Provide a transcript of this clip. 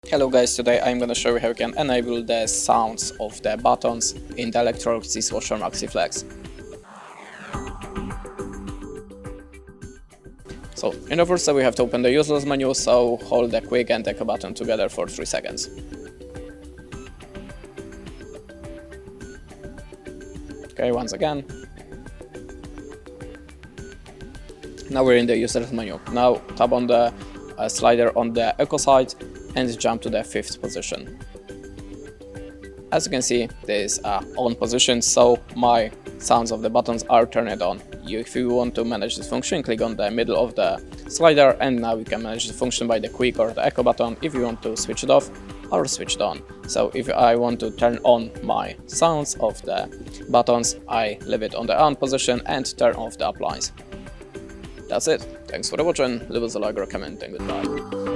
Hello guys, today I'm gonna show you how you can enable the sounds of the buttons in the ELECTROLUX Dishwasher MaxiFlex. So in the first step we have to open the useless menu, so hold the quick and echo button together for 3 seconds. Okay, once again. Now we're in the user's menu. Now tap on the slider on the echo side and jump to the 5th position. As you can see, this is on position, so my sounds of the buttons are turned on. If you want to manage this function, click on the middle of the slider, and now you can manage the function by the quick or the echo button if you want to switch it off or switch it on. So if I want to turn on my sounds of the buttons, I leave it on the on position and turn off the appliance. That's it. Thanks for watching. Leave us a like or a comment, and goodbye.